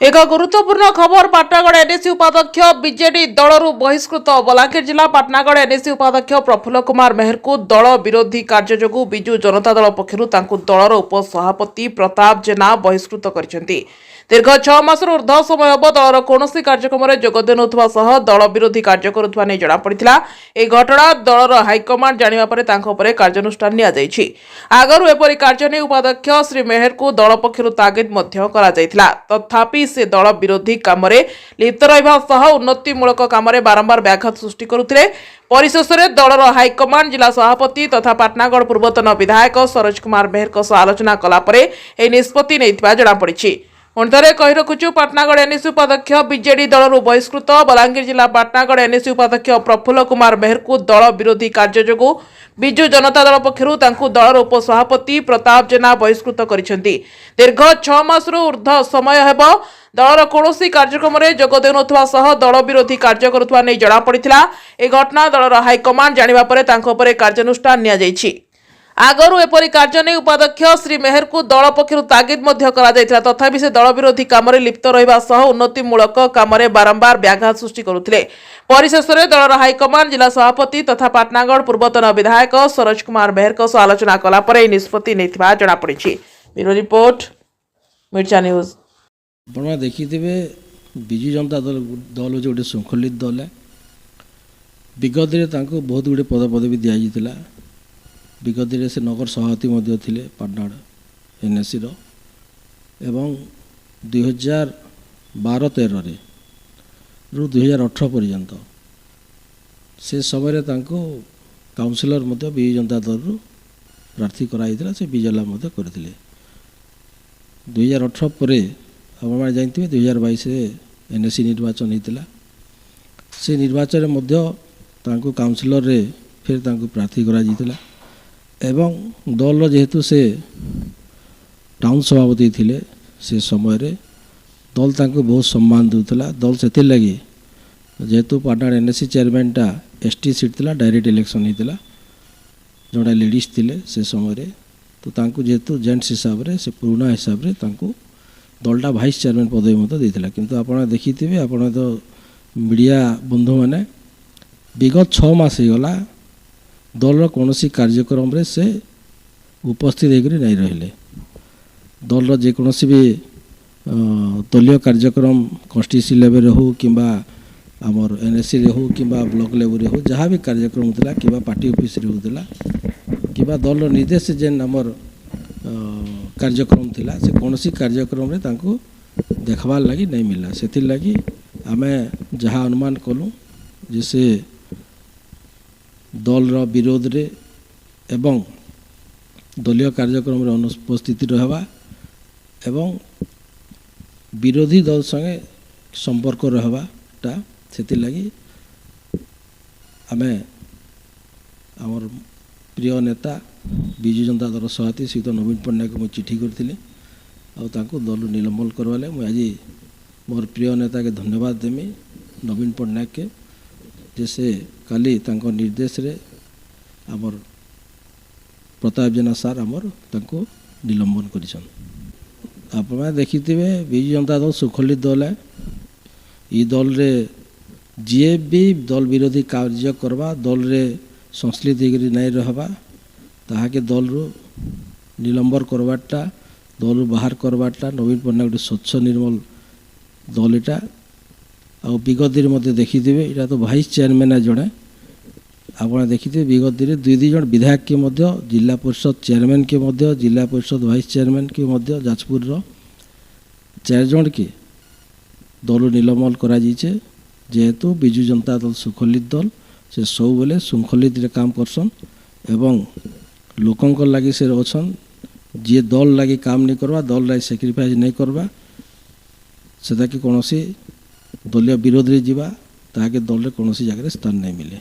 एक गुरुत्वपूर्ण खबर पाटनागढ़ एनएसी उपाध्यक्ष बीजेडी दलरू बहिष्कृत बलांगीर जिला पाटनागढ़ एनएसी उपाध्यक्ष प्रफुल्ल कुमार मेहर को दल विरोधी कार्य जोगु बिजु जनता दल पक्षरु तांकु दलर उपसभापति प्रताप जेना बहिष्कृत करिसेंती। दीर्घ 6 मासर ऊर्ध समय हम दलर कौन कार्यक्रम में जोगदेनुवा सह दल विरोधी कार्य करुवा नहीं जमापड़ा। यह घटना दलर हाइकमांड जाना पर कार्यानुष्ठान नि आगरू एपरी कार्य नहीं उपाध्यक्ष श्री मेहर को दल पक्षर तागिद तथापि से दल विरोधी काम लिप्त रहा उन्नतिमूलक काम बारंबार व्याघात सृष्टि करुले। परिशेष में दलर हाइकमांड जिला सभापति तथा पाटनागढ़ पूर्वतन विधायक सरोज कुमार मेहर सह आलोचना कलापर यह निष्पत्ति नहीं जमापड़ी। पुणिथरे कही रखुचु पाटनागढ़ एनएसी उपाध्यक्ष बीजेडी दलरू बहिष्कृत बलांगीर जिला पाटनागढ़ एनएसी उपाध्यक्ष प्रफुल्ल कुमार मेहर को दल विरोधी कार्य जोगु बिजु जनता दल पक्षरु तांकु दलर उपसभापति प्रताप जेना बहिष्कृत करिसेंती। दीर्घ 6 मासर ऊर्ध समय हेब दलर कौन कार्यक्रम में जोगदेनुवा सह दल विरोधी कार्य करुवा नहीं जमापड़ा। यह घटना दलर हाइकमांड जाना पर कार्यानुष्ठान नि आगरू एपरी कार्य नहीं उपाध्यक्ष श्री मेहर को दल पक्षर तागिद तथापि से दल विरोधी काम लिप्त रहा उन्नतिमूलक काम बारंबार व्याघात सृष्टि करुले। परिशेष में दलर हाइकमांड जिला सभापति तथा पाटनागढ़ पूर्वतन विधायक सरोज कुमार मेहर सह आलोचना कलापर यह निष्पत्ति नहीं जमापड़ी। ब्यूरो रिपोर्ट मिर्चा न्यूज। आप देखिए विजु जनता दल जो गोटे शृंखलित दल है विगत में बहुत गुड़े पदपदवी दि विगत से नगर सभापति थे पाटनागढ़ एनएसी एवं 2012-13 रु 2018 पर्यंत से समय काउंसिलर विजु जनता दल प्रार्थी कराई से विजय करते 2018 पर आप जानते 2022 एनएसी निर्वाचन होता से निर्वाचन काउंसिलर रे फिर प्रार्थी करा एवं दल जेहेतु से टाउन सभापति थिले से समय रे दल तांको बहुत सम्मान दूला। दल से लगी जेहेतु पाटनागढ़ एनएसी चेयरमैन टा एसटी सीट थिला डायरेक्ट इलेक्शन होता जोड़ा लेडीज थिले से समय रे तो तांको जेहेतु जेंट्स हिसाब रे से पुराना हिसाब रे तांको दलटा भाइस चेयरमैन पदवी मत देथिला। किंतु आपण देखिथिबे आपण तो मीडिया बंधु माने विगत 6 मास हो गला दलर कौन कार्यक्रम रे से उपस्थित होकर नहीं रहिले। दलर जेकोसी भी दलीय कार्यक्रम कन्स्टिट्यूंसी लेवल हो कि आमर एनएससी रे हो कि ब्लॉक लेवल हो जहाँ भी कार्यक्रम होता कि पार्टी ऑफिस रे होता कि दल निर्देश जेन आमर कार्यक्रम थिला से कौन कार्यक्रम रे तांको देखबार लगी नहीं मिला। से लगी आमे जहाँ अनुमान कलु जैसे दल विरोध रे एवं दलीय कार्यक्रम रे अनुपस्थिति रहबा एवं विरोधी दल संगे संपर्क रहबाटा से लगी आमे आमर प्रिय नेता विजु जनता दल सभापति श्री नवीन पट्टनायक को चिठी करथिले आ दल निलंबन करवाले मुझे मोर प्रिय नेता के धन्यवाद देमी नवीन पट्टनायक के जैसे काली तांको निर्देश रे आमर प्रताप जेना सार आमर तांको निलंबन करिसन। आप देखिथे विजु जनता दल सुखलित दल है। ये दल रे जी भी दल विरोधी कार्य करवा दल रे संश्लिष्ट होकर नहीं रहबा ताहाके दल रू निलंबन करवाटा दल रू बाहर करवाटा नवीन पट्टनायक गोटे स्वच्छ निर्मल दल एटा आ विगत मध्य देखिथे यहाँ तो भाइस चेयरमैन है जड़े आप देखिए विगत दुई जन विधायक के मध्य जिला परिषद चेयरमैन के मध्य जिला परिषद भाइस चेयरमैन के मध्य जाजपुर 4 जन के दल निलंबन करा जेहेतु विजु जनता दल सुखलित दल से सब बेले शृंखलित रे काम करसन एवं लोकंक लगी से अच्छन जी दल लगी काम नहीं करवा दल लगी सेक्रिफाइस नहीं करवा से कौन दलीय विरोध रे जीवा ताके दल रे कौन जगह स्थान नहीं मिले।